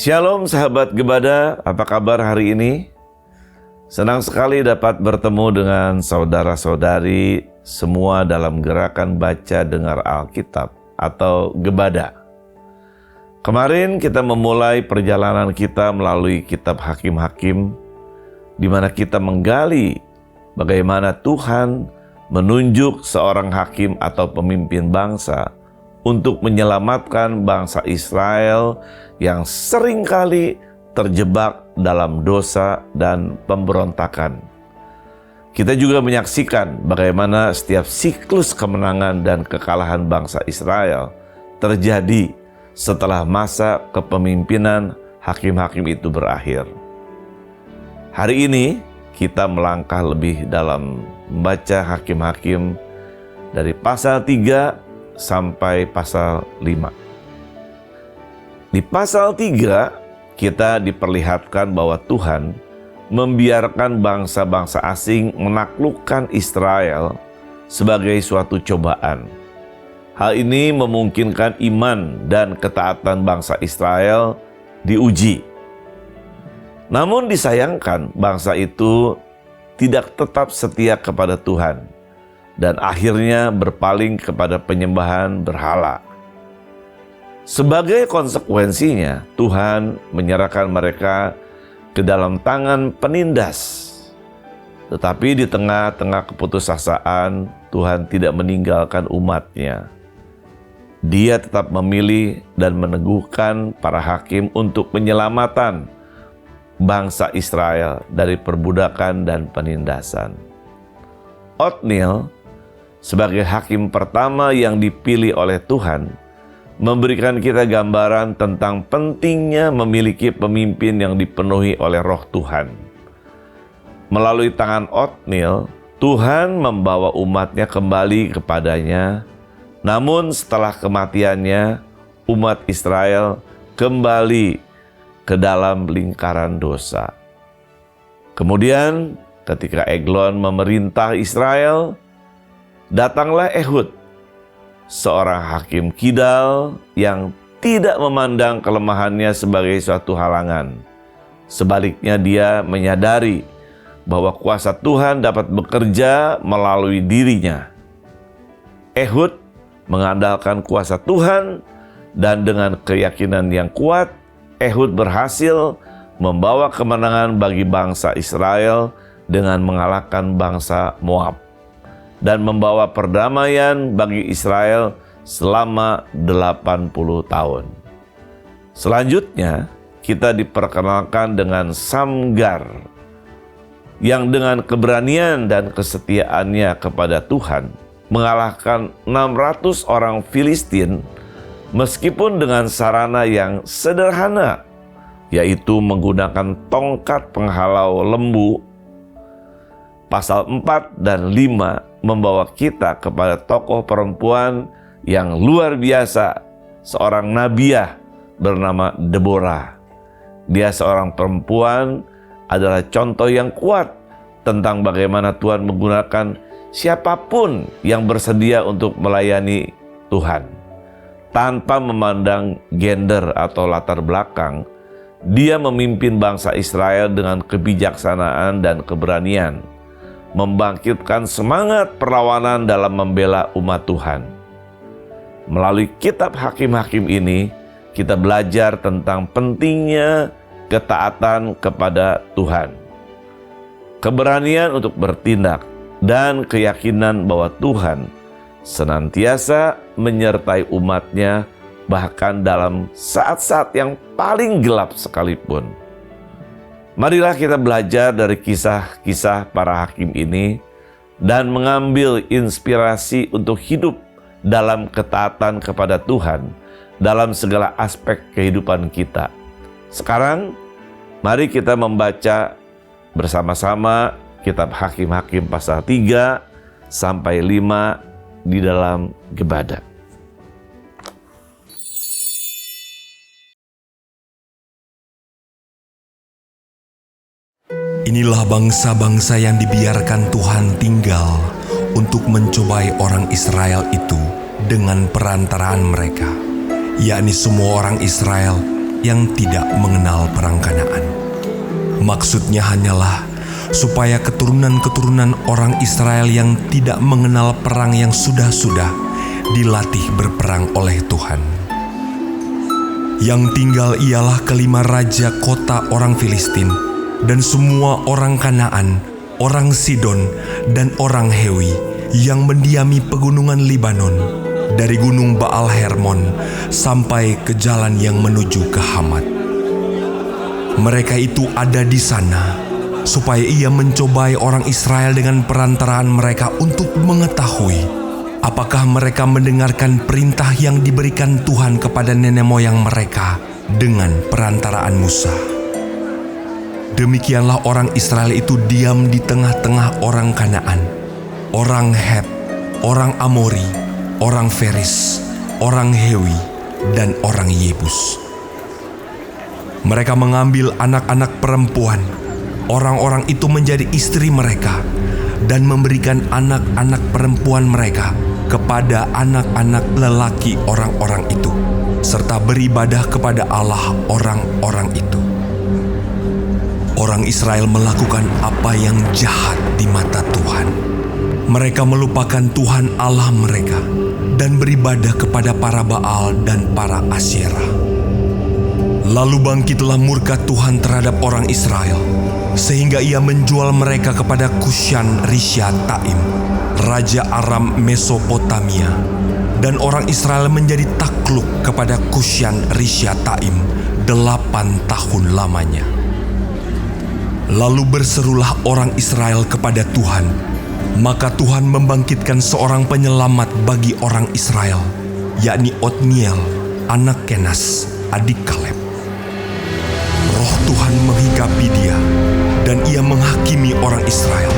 Shalom sahabat Gebada, apa kabar hari ini? Senang sekali dapat bertemu dengan saudara-saudari semua dalam gerakan baca dengar Alkitab atau Gebada. Kemarin kita memulai perjalanan kita melalui kitab Hakim-Hakim, di mana kita menggali bagaimana Tuhan menunjuk seorang hakim atau pemimpin bangsa untuk menyelamatkan bangsa Israel yang seringkali terjebak dalam dosa dan pemberontakan. Kita juga menyaksikan bagaimana setiap siklus kemenangan dan kekalahan bangsa Israel terjadi setelah masa kepemimpinan hakim-hakim itu berakhir. Hari ini kita melangkah lebih dalam membaca Hakim-Hakim dari pasal 3 sampai pasal 5. Di pasal 3, kita diperlihatkan bahwa Tuhan membiarkan bangsa-bangsa asing menaklukkan Israel sebagai suatu cobaan. Hal ini memungkinkan iman dan ketaatan bangsa Israel diuji. Namun disayangkan bangsa itu tidak tetap setia kepada Tuhan dan akhirnya berpaling kepada penyembahan berhala. Sebagai konsekuensinya, Tuhan menyerahkan mereka ke dalam tangan penindas. Tetapi di tengah-tengah keputusasaan, Tuhan tidak meninggalkan umat-Nya. Dia tetap memilih dan meneguhkan para hakim untuk penyelamatan bangsa Israel dari perbudakan dan penindasan. Otniel sebagai hakim pertama yang dipilih oleh Tuhan, memberikan kita gambaran tentang pentingnya memiliki pemimpin yang dipenuhi oleh Roh Tuhan. Melalui tangan Otniel, Tuhan membawa umat-Nya kembali kepadanya, namun setelah kematiannya, umat Israel kembali ke dalam lingkaran dosa. Kemudian ketika Eglon memerintah Israel, datanglah Ehud, seorang hakim kidal yang tidak memandang kelemahannya sebagai suatu halangan. Sebaliknya dia menyadari bahwa kuasa Tuhan dapat bekerja melalui dirinya. Ehud mengandalkan kuasa Tuhan dan dengan keyakinan yang kuat, Ehud berhasil membawa kemenangan bagi bangsa Israel dengan mengalahkan bangsa Moab dan membawa perdamaian bagi Israel selama 80 tahun. Selanjutnya, kita diperkenalkan dengan Samgar, yang dengan keberanian dan kesetiaannya kepada Tuhan, mengalahkan 600 orang Filistin, meskipun dengan sarana yang sederhana, yaitu menggunakan tongkat penghalau lembu. Pasal 4 dan 5 membawa kita kepada tokoh perempuan yang luar biasa, seorang nabiah bernama Deborah. Dia seorang perempuan adalah contoh yang kuat tentang bagaimana Tuhan menggunakan siapapun yang bersedia untuk melayani Tuhan. Tanpa memandang gender atau latar belakang, dia memimpin bangsa Israel dengan kebijaksanaan dan keberanian, membangkitkan semangat perlawanan dalam membela umat Tuhan. Melalui kitab Hakim-Hakim ini, kita belajar tentang pentingnya ketaatan kepada Tuhan, keberanian untuk bertindak, dan keyakinan bahwa Tuhan senantiasa menyertai umat-Nya bahkan dalam saat-saat yang paling gelap sekalipun. Marilah kita belajar dari kisah-kisah para hakim ini dan mengambil inspirasi untuk hidup dalam ketaatan kepada Tuhan dalam segala aspek kehidupan kita. Sekarang, mari kita membaca bersama-sama kitab Hakim-Hakim pasal 3 sampai 5 di dalam Gebada. Inilah bangsa-bangsa yang dibiarkan Tuhan tinggal untuk mencobai orang Israel itu dengan perantaraan mereka, yakni semua orang Israel yang tidak mengenal perang Kanaan. Maksudnya hanyalah supaya keturunan-keturunan orang Israel yang tidak mengenal perang yang sudah-sudah dilatih berperang oleh Tuhan. Yang tinggal ialah kelima raja kota orang Filistin dan semua orang Kanaan, orang Sidon, dan orang Hewi yang mendiami pegunungan Libanon, dari gunung Baal Hermon sampai ke jalan yang menuju ke Hamat. Mereka itu ada di sana supaya ia mencobai orang Israel dengan perantaraan mereka untuk mengetahui apakah mereka mendengarkan perintah yang diberikan Tuhan kepada nenek moyang mereka dengan perantaraan Musa. Demikianlah orang Israel itu diam di tengah-tengah orang Kanaan, orang Het, orang Amori, orang Feris, orang Hewi, dan orang Yebus. Mereka mengambil anak-anak perempuan orang-orang itu menjadi istri mereka dan memberikan anak-anak perempuan mereka kepada anak-anak lelaki orang-orang itu, serta beribadah kepada Allah orang-orang itu. Orang Israel melakukan apa yang jahat di mata Tuhan. Mereka melupakan Tuhan Allah mereka dan beribadah kepada para Baal dan para Asyerah. Lalu bangkitlah murka Tuhan terhadap orang Israel, sehingga ia menjual mereka kepada Kushan-Rishathaim, raja Aram Mesopotamia, dan orang Israel menjadi takluk kepada Kushan-Rishathaim 8 tahun lamanya. Lalu berserulah orang Israel kepada Tuhan, maka Tuhan membangkitkan seorang penyelamat bagi orang Israel, yakni Otniel, anak Kenas, adik Kaleb. Roh Tuhan menghinggapi dia, dan ia menghakimi orang Israel.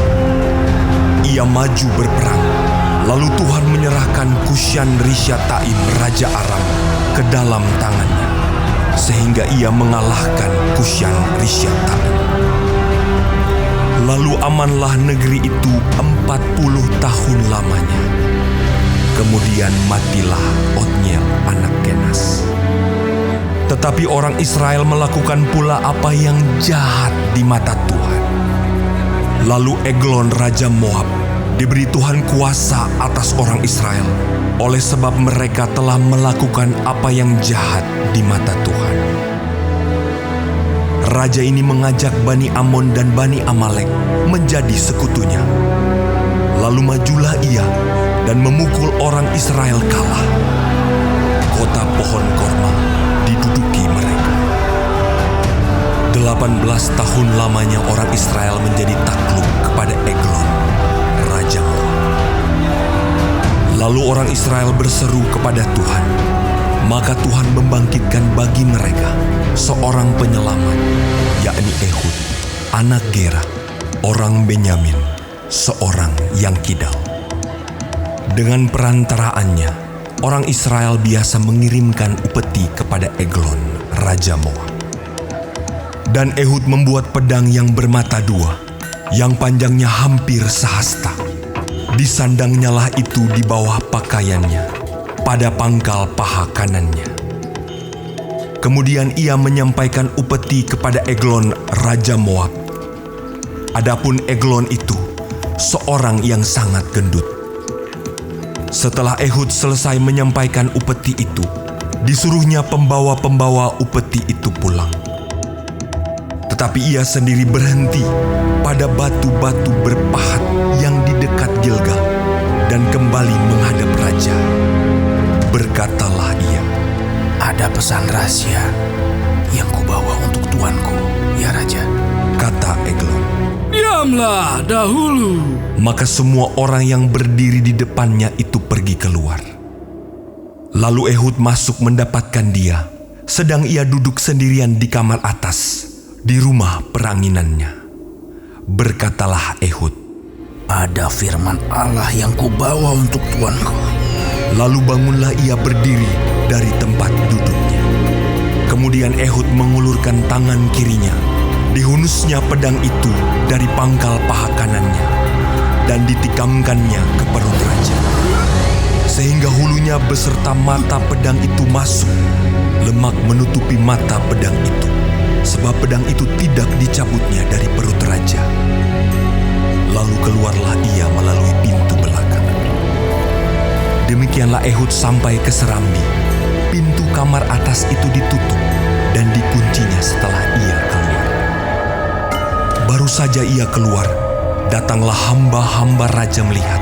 Ia maju berperang, lalu Tuhan menyerahkan Kushan-Rishathaim, raja Aram, ke dalam tangannya, sehingga ia mengalahkan Kushan-Rishathaim. Lalu amanlah negeri itu 40 tahun lamanya. Kemudian matilah Otniel, anak Kenas. Tetapi orang Israel melakukan pula apa yang jahat di mata Tuhan. Lalu Eglon, raja Moab, diberi Tuhan kuasa atas orang Israel, oleh sebab mereka telah melakukan apa yang jahat di mata Tuhan. Raja ini mengajak Bani Amon dan Bani Amalek menjadi sekutunya. Lalu majulah ia dan memukul orang Israel kalah. Kota pohon korma diduduki mereka. 18 tahun lamanya orang Israel menjadi takluk kepada Eglon, raja Moab. Lalu orang Israel berseru kepada Tuhan, maka Tuhan membangkitkan bagi mereka seorang penyelamat, yakni Ehud, anak Gera, orang Benyamin, seorang yang kidal. Dengan perantaraannya, orang Israel biasa mengirimkan upeti kepada Eglon, raja Moab. Dan Ehud membuat pedang yang bermata dua, yang panjangnya hampir sehasta. Disandangnyalah itu di bawah pakaiannya, pada pangkal paha kanannya. Kemudian ia menyampaikan upeti kepada Eglon, raja Moab. Adapun Eglon itu seorang yang sangat gendut. Setelah Ehud selesai menyampaikan upeti itu, disuruhnya pembawa-pembawa upeti itu pulang. Tetapi ia sendiri berhenti pada batu-batu berpahat yang di dekat Gilgal dan kembali menghadap raja. Berkatalah ia, "Ada pesan rahasia yang kubawa untuk tuanku, ya raja," kata Eglon. "Diamlah dahulu." Maka semua orang yang berdiri di depannya itu pergi keluar. Lalu Ehud masuk mendapatkan dia, sedang ia duduk sendirian di kamar atas, di rumah peranginannya. Berkatalah Ehud, "Ada firman Allah yang kubawa untuk tuanku." Lalu bangunlah ia berdiri dari tempat duduknya. Kemudian Ehud mengulurkan tangan kirinya, dihunusnya pedang itu dari pangkal paha kanannya, dan ditikamkannya ke perut raja, sehingga hulunya tangannya beserta mata pedang itu masuk. Lemak menutupi mata pedang itu, sebab pedang itu tidak dicabutnya dari perut raja. Lalu keluarlah ia melalui pintu belakang. Demikianlah Ehud sampai ke serambi. Pintu kamar atas itu ditutup dan dikuncinya setelah ia keluar. Baru saja ia keluar, datanglah hamba-hamba raja melihat,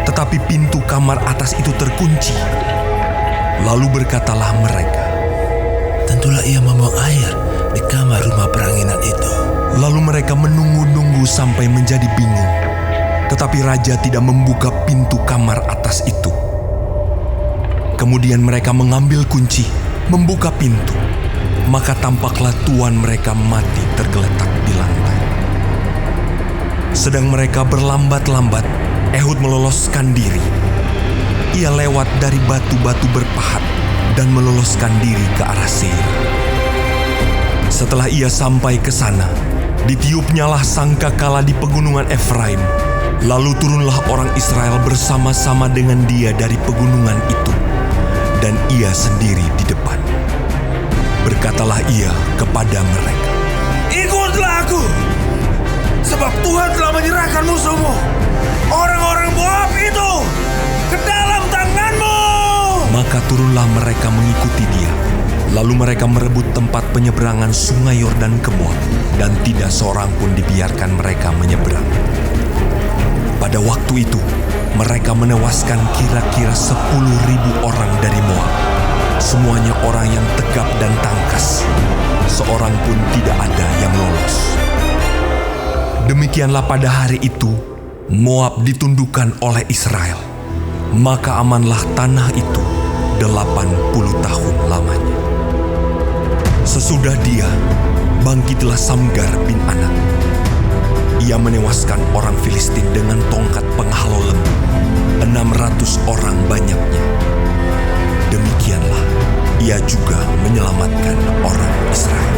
tetapi pintu kamar atas itu terkunci. Lalu berkatalah mereka, Tentulah ia membuang air di kamar rumah peranginan itu. lalu mereka menunggu-nunggu sampai menjadi bingung. Tetapi raja tidak membuka pintu kamar atas itu. Kemudian mereka mengambil kunci, membuka pintu. Maka tampaklah tuan mereka mati tergeletak di lantai. Sedang mereka berlambat-lambat, Ehud meloloskan diri. Ia lewat dari batu-batu berpahat dan meloloskan diri ke arah Seir. Setelah ia sampai ke sana, ditiupnyalah sangkakala di pegunungan Efraim. Lalu turunlah orang Israel bersama-sama dengan dia dari pegunungan itu, dan ia sendiri di depan. Berkatalah ia kepada mereka, Ikutlah aku, sebab Tuhan telah menyerahkan musuhmu, orang-orang Moab itu, ke dalam tanganmu. Maka turunlah mereka mengikuti dia. Lalu mereka merebut tempat penyeberangan sungai Yordan ke Moab, dan tidak seorang pun dibiarkan mereka menyeberang. Pada waktu itu, mereka menewaskan kira-kira 10.000 orang dari Moab. Semuanya orang yang tegap dan tangkas. Seorang pun tidak ada yang lolos. Demikianlah pada hari itu, Moab ditundukkan oleh Israel. Maka amanlah tanah itu 80 tahun lamanya. Sesudah dia, bangkitlah Samgar bin Anak. Ia menewaskan orang Filistin dengan tongkat penghalau lembu, 600 orang banyaknya. Demikianlah ia juga menyelamatkan orang Israel.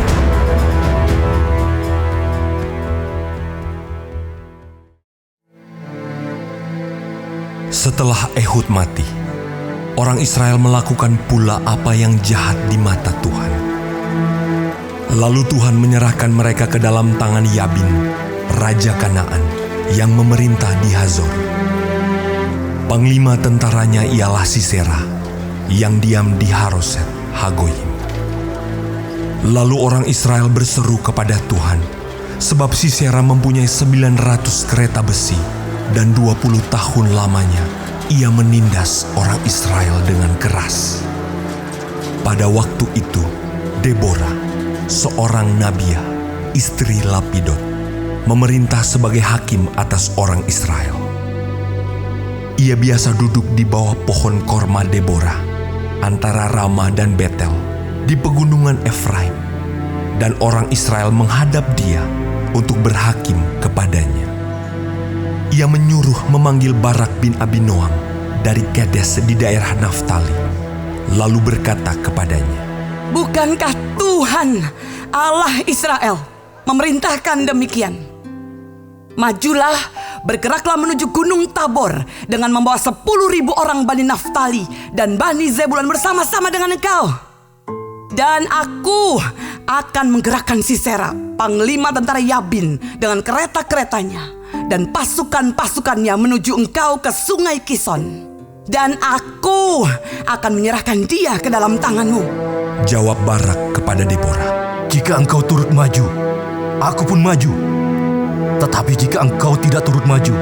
Setelah Ehud mati, orang Israel melakukan pula apa yang jahat di mata Tuhan. Lalu Tuhan menyerahkan mereka ke dalam tangan Yabin, raja Kanaan, yang memerintah di Hazor. Panglima tentaranya ialah Sisera, yang diam di Haroset Hagoyim. Lalu orang Israel berseru kepada Tuhan, sebab Sisera mempunyai 900 kereta besi, dan 20 tahun lamanya ia menindas orang Israel dengan keras. Pada waktu itu, Deborah, seorang Nabiah, istri Lapidot, memerintah sebagai hakim atas orang Israel. Ia biasa duduk di bawah pohon korma Deborah, antara Rama dan Betel, di pegunungan Efraim, dan orang Israel menghadap dia untuk berhakim kepadanya. Ia menyuruh memanggil Barak bin Abinoam dari Kedes di daerah Naftali, lalu berkata kepadanya, Bukankah Tuhan Allah Israel memerintahkan demikian? Majulah, bergeraklah menuju Gunung Tabor dengan membawa 10.000 orang Bani Naftali dan Bani Zebulun bersama-sama dengan engkau. Dan aku akan menggerakkan Sisera, panglima tentara Yabin, dengan kereta-keretanya dan pasukan-pasukannya menuju engkau ke sungai Kison. Dan aku akan menyerahkan dia ke dalam tanganmu. Jawab Barak kepada Deborah, Jika engkau turut maju, aku pun maju. Tetapi jika engkau tidak turut maju,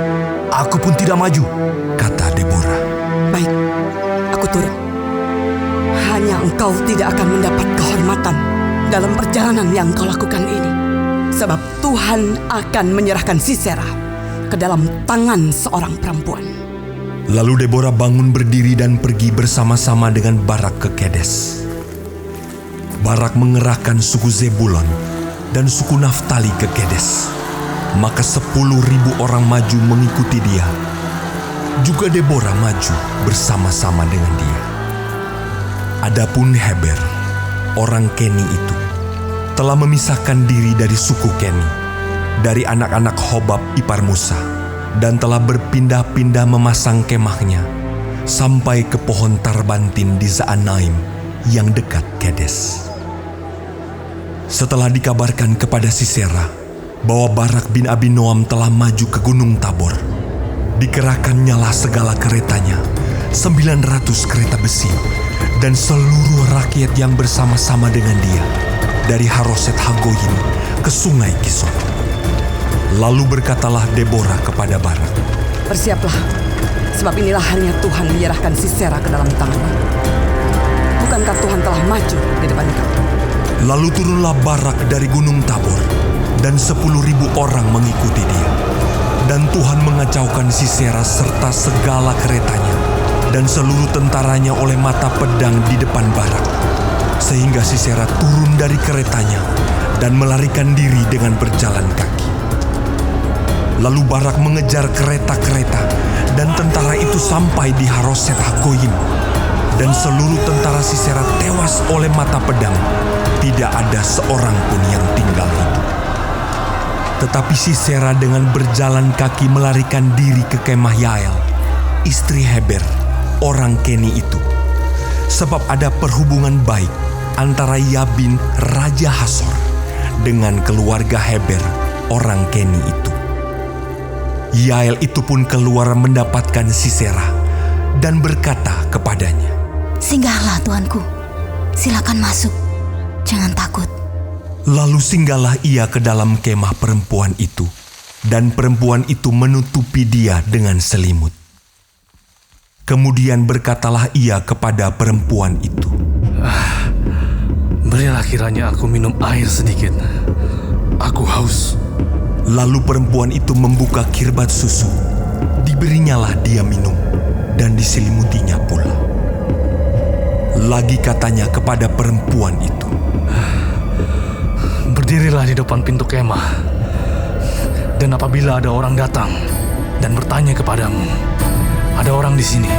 aku pun tidak maju. kata Deborah. Baik, aku turut. Hanya engkau tidak akan mendapat kehormatan dalam perjalanan yang kau lakukan ini. Sebab Tuhan akan menyerahkan Sisera ke dalam tangan seorang perempuan. Lalu Deborah bangun berdiri dan pergi bersama-sama dengan Barak ke Kedes. Barak mengerahkan suku Zebulon dan suku Naftali ke Kedes. Maka 10.000 orang maju mengikuti dia. Juga Deborah maju bersama-sama dengan dia. Adapun Heber, orang Keni itu, telah memisahkan diri dari suku Keni, dari anak-anak Hobab ipar Musa, dan telah berpindah-pindah memasang kemahnya, sampai ke pohon tarbantin di Zaanaim yang dekat Kedes. Setelah dikabarkan kepada Sisera bahwa Barak bin Abinoam telah maju ke Gunung Tabor, dikerahkannyalah segala keretanya, 900 kereta besi, dan seluruh rakyat yang bersama-sama dengan dia, dari Haroset Hagoyim ke sungai Kison. Lalu berkatalah Deborah kepada Barak, Bersiaplah, sebab inilah harinya Tuhan menyerahkan Sisera ke dalam tanganmu. Bukankah Tuhan telah maju di depan kamu? Lalu turunlah Barak dari Gunung Tabor, dan 10.000 orang mengikuti dia. Dan Tuhan mengacaukan Sisera serta segala keretanya dan seluruh tentaranya oleh mata pedang di depan Barak, sehingga Sisera turun dari keretanya dan melarikan diri dengan berjalan kaki. Lalu Barak mengejar kereta-kereta, dan tentara itu sampai di Haroset Hagoyim, dan seluruh tentara Sisera tewas oleh mata pedang. Tidak ada seorang pun yang tinggal hidup. Tetapi Sisera dengan berjalan kaki melarikan diri ke kemah Yael, istri Heber, orang Keni itu. Sebab ada perhubungan baik antara Yabin, Raja Hasor, dengan keluarga Heber, orang Keni itu. Yael itu pun keluar mendapatkan Sisera dan berkata kepadanya, "Singgahlah tuanku, silakan masuk. Jangan takut." Lalu singgahlah ia ke dalam kemah perempuan itu, dan perempuan itu menutupi dia dengan selimut. Kemudian berkatalah ia kepada perempuan itu, Berilah kiranya aku minum air sedikit. Aku haus. Lalu perempuan itu membuka kirbat susu, diberinyalah dia minum, dan diselimutinya pula. Lagi katanya kepada perempuan itu, Berdirilah di depan pintu kemah. Dan apabila ada orang datang dan bertanya kepadamu, ada orang di sini,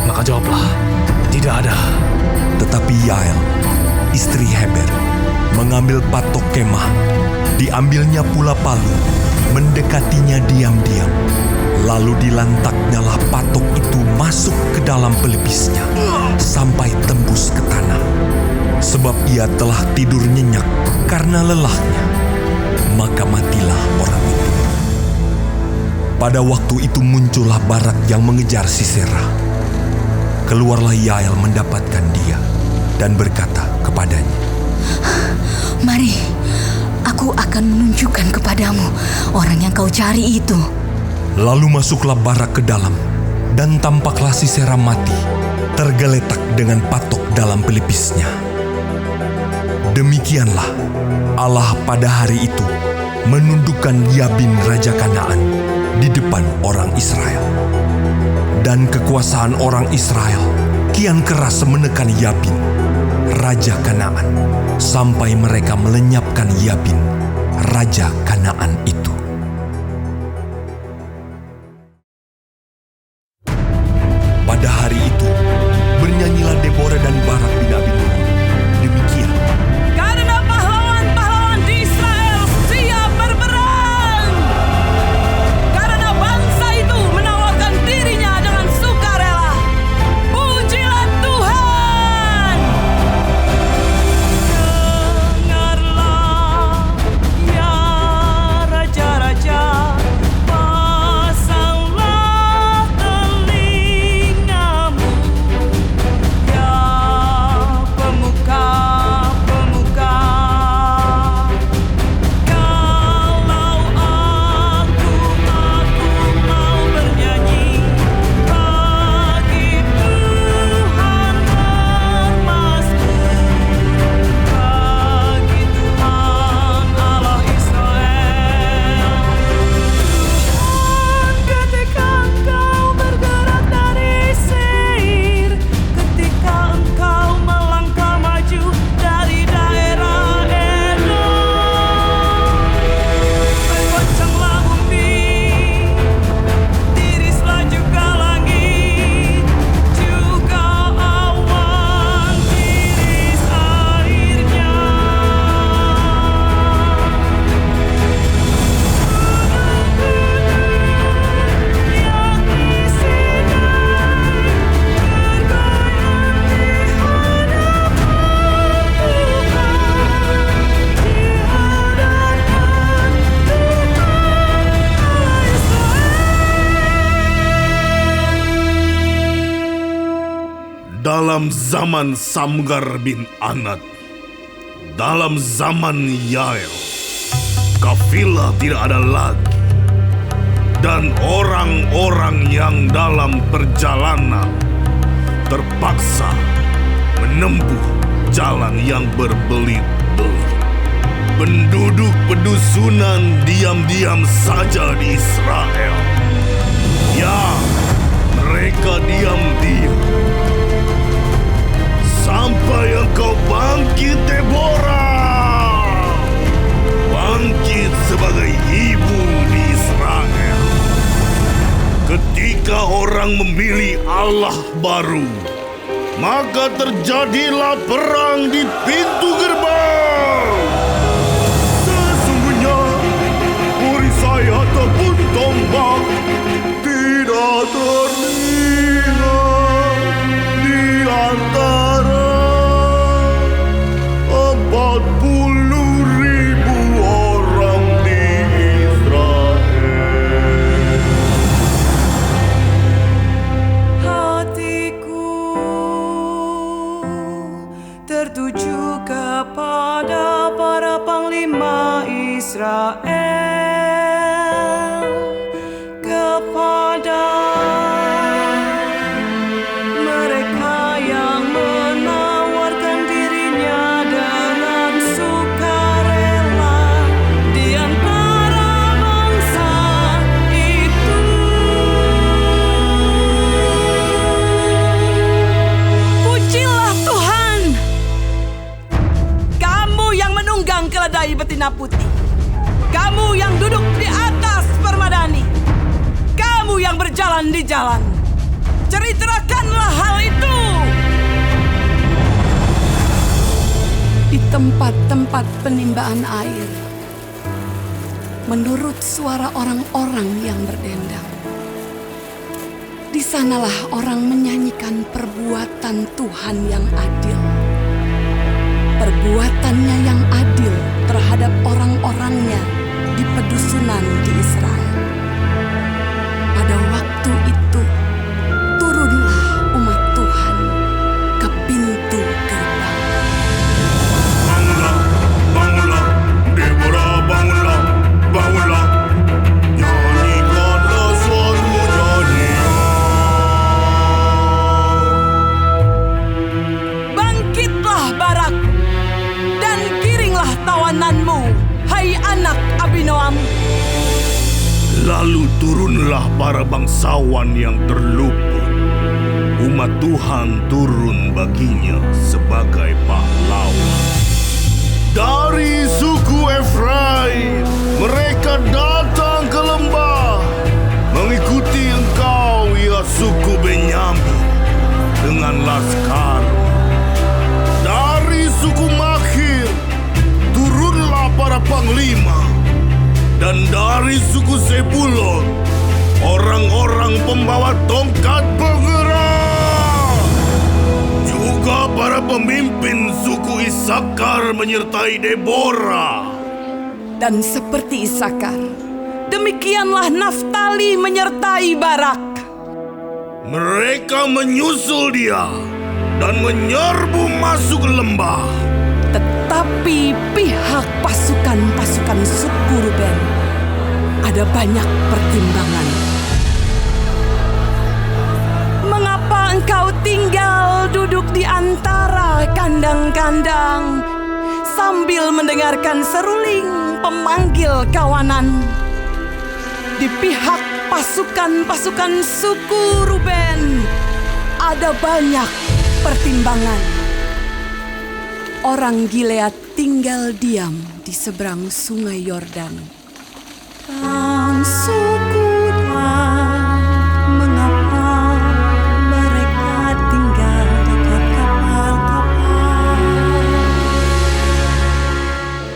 maka jawablah, tidak ada. Tetapi Yael, istri Heber, mengambil patok kemah, diambilnya pula palu, mendekatinya diam-diam. Lalu dilantaknyalah patok itu masuk ke dalam pelipisnya, sampai tembus ke tanah. Sebab ia telah tidur nyenyak karena lelahnya. Maka matilah orang itu. Pada waktu itu muncullah Barak yang mengejar Sisera. Keluarlah Yael mendapatkan dia dan berkata kepadanya, "Mari, aku akan menunjukkan kepadamu orang yang kau cari itu." Lalu masuklah Barak ke dalam, dan tampaklah Sisera mati, tergeletak dengan patok dalam pelipisnya. Demikianlah Allah pada hari itu menundukkan Yabin Raja Kanaan di depan orang Israel. Dan kekuasaan orang Israel kian keras menekan Yabin, Raja Kanaan, sampai mereka melenyapkan Yabin, Raja Kanaan itu. Pada hari itu, bernyanyilah Deborah dan Barak bin Abinoam demikian. Karena pahlawan-pahlawan di Israel siap berperang. Karena bangsa itu menawarkan dirinya dengan sukarela. Pujilah Tuhan. Dengarlah ya Raja dalam zaman Samgar bin Anat, dalam zaman Yael, kafilah tidak ada lagi, dan orang-orang yang dalam perjalanan terpaksa menempuh jalan yang berbelit-belit. Penduduk pedusunan diam-diam saja di Israel. Ya, mereka diam-diam. Sampai engkau bangkit, Deborah. Bangkit sebagai ibu di Israel. Ketika orang memilih Allah baru, maka terjadilah perang di pintu gerbang. Sesungguhnya perisai ataupun tombak tidak terdengar di antara 40.000 orang di Israel. Hatiku tertuju kepada para panglima Israel, kepada mereka yang menawarkan dirinya dengan sukarela di antara bangsa itu. Pujilah Tuhan, kamu yang menunggang keledai betina putih, kamu yang duduk di atas permadani, kamu yang berjalan di jalan. Ceritakanlah hal itu. Di tempat-tempat penimbangan air, menurut suara orang-orang yang berdendang, di sanalah orang menyanyikan perbuatan Tuhan yang adil. Perbuatannya yang adil terhadap orang-orangnya di pedusunan di Israel. Pada waktu itu, turunlah umat Tuhan ke pintu gerbang. Bangunlah, bangunlah, Deborah, bangunlah, bangunlah. Nyanyikanlah suatu nyanyian. Bangkitlah Barak, dan giringlah tawananmu, hai anak Abinoam. Lalu turunlah para bangsawan yang terluput. Umat Tuhan turun baginya sebagai pahlawan. Dari suku Efraim, mereka datang ke lembah, mengikuti engkau, ya suku Benyamin, dengan laskar. Dari suku Makhir, turunlah para panglima. Dan dari suku Zebulon, orang-orang pembawa tongkat penggerak. Juga para pemimpin suku Isakar menyertai Deborah. Dan seperti Isakar, demikianlah Naftali menyertai Barak. Mereka menyusul dia dan menyerbu masuk lembah. Tetapi pihak pasukan-pasukan suku Ruben ada banyak pertimbangan. Mengapa engkau tinggal duduk di antara kandang-kandang sambil mendengarkan seruling pemanggil kawanan? Di pihak pasukan-pasukan suku Ruben ada banyak pertimbangan. Orang Gilead tinggal diam di seberang sungai Yordan. Dan suku Dan, mengapa mereka tinggal dekat kapal-kapal?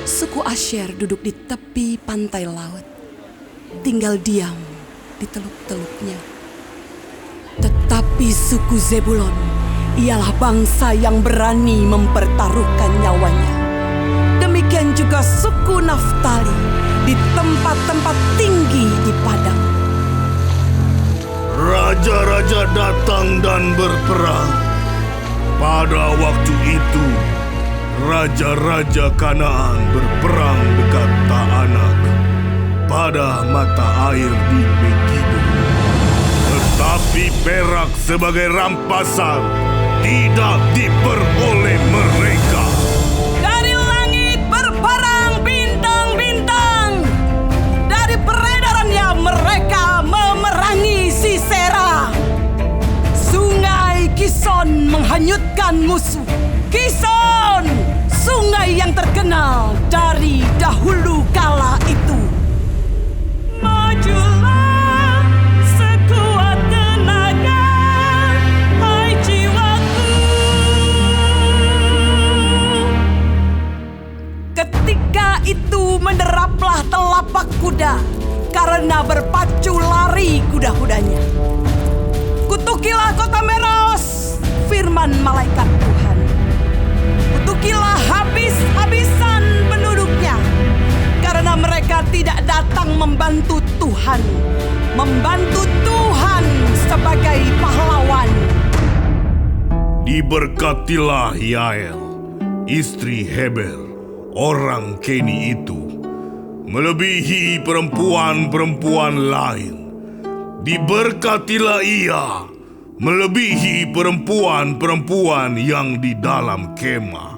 Suku Asher duduk di tepi pantai laut, tinggal diam di teluk-teluknya. Tetapi suku Zebulon ialah bangsa yang berani mempertaruhkan nyawanya. Demikian juga suku Naftali di tempat-tempat tinggi di padang. Raja-raja datang dan berperang, Pada waktu itu, raja-raja Kanaan berperang dekat Taanak pada mata air di Megido. Tetapi perak sebagai rampasan tidak diperoleh mereka. Dari langit berperang bintang-bintang. Dari peredarannya mereka memerangi Sisera. Sungai Kison menghanyutkan musuh. Kison, sungai yang terkenal dari dahulu kala itu. Majulah sekuat tenaga, hai jiwaku. Ketika itu menderaplah telapak kuda karena berpacu lari kuda-kudanya. Kutukilah kota Meros, firman malaikat Tuhan. Kutukilah habis-habisan penduduknya, karena mereka tidak datang membantu Tuhan sebagai pahlawan. Diberkatilah Yael, istri Heber, orang Keni itu, melebihi perempuan-perempuan lain. Diberkatilah ia, melebihi perempuan-perempuan yang di dalam kemah.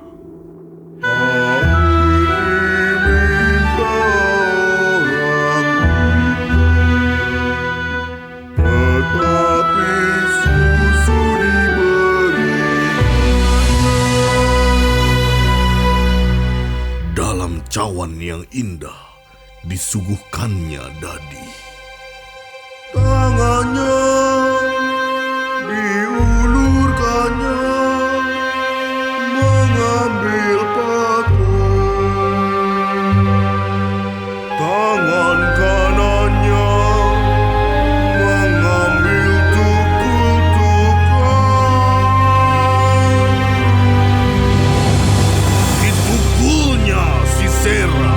Dalam cawan yang indah disuguhkannya dadi. Tangannya diulurkannya mengambil patung. Tangan kanannya mengambil tukul-tukulan. Dipukulnya Sisera,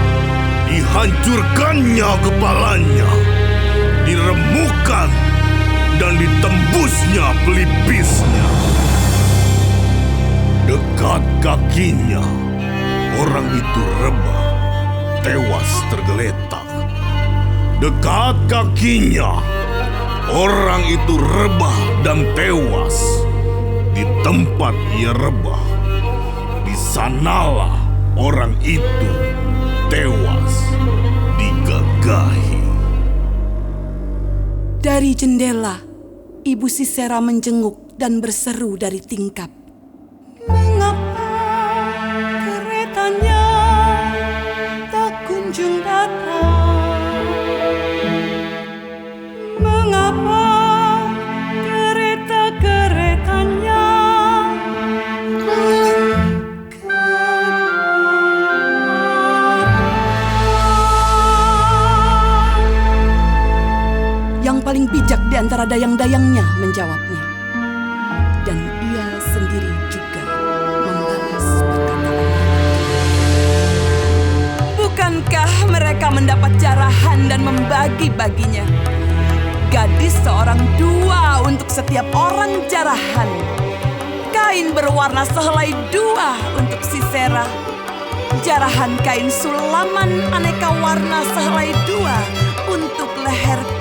dihancurkannya kepalanya, diremukkan dan ditembusnya pelipisnya. Dekat kakinya, orang itu rebah, tewas tergeletak. Dekat kakinya, orang itu rebah dan tewas. Di tempat ia rebah, di sanalah orang itu tewas digagahi. Dari jendela, Ibu Sisera menjenguk dan berseru dari tingkap. Mengapa keretanya tak kunjung datang? Mengapa kereta-keretanya Yang paling bijak di antara dayang-dayangnya menjawabnya. Dan ia sendiri juga membalas perkataan. Bukankah mereka mendapat jarahan dan membagi-baginya? Gadis seorang dua untuk setiap orang jarahan. Kain berwarna sehelai dua untuk Sisera. Jarahan kain sulaman aneka warna sehelai dua untuk leherku.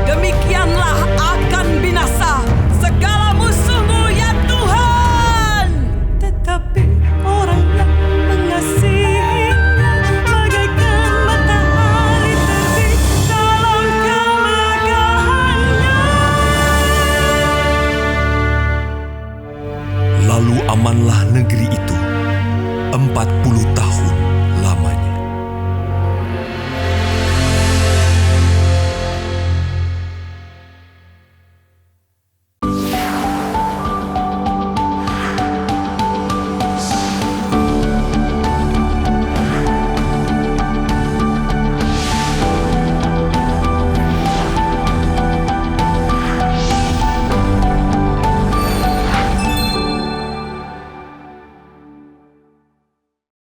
Demikianlah akan binasa segala musuhmu ya Tuhan. Tetapi orang yang mengasihinya bagaikan matahari terbit dalam kemegahannya. Lalu amanlah negeri itu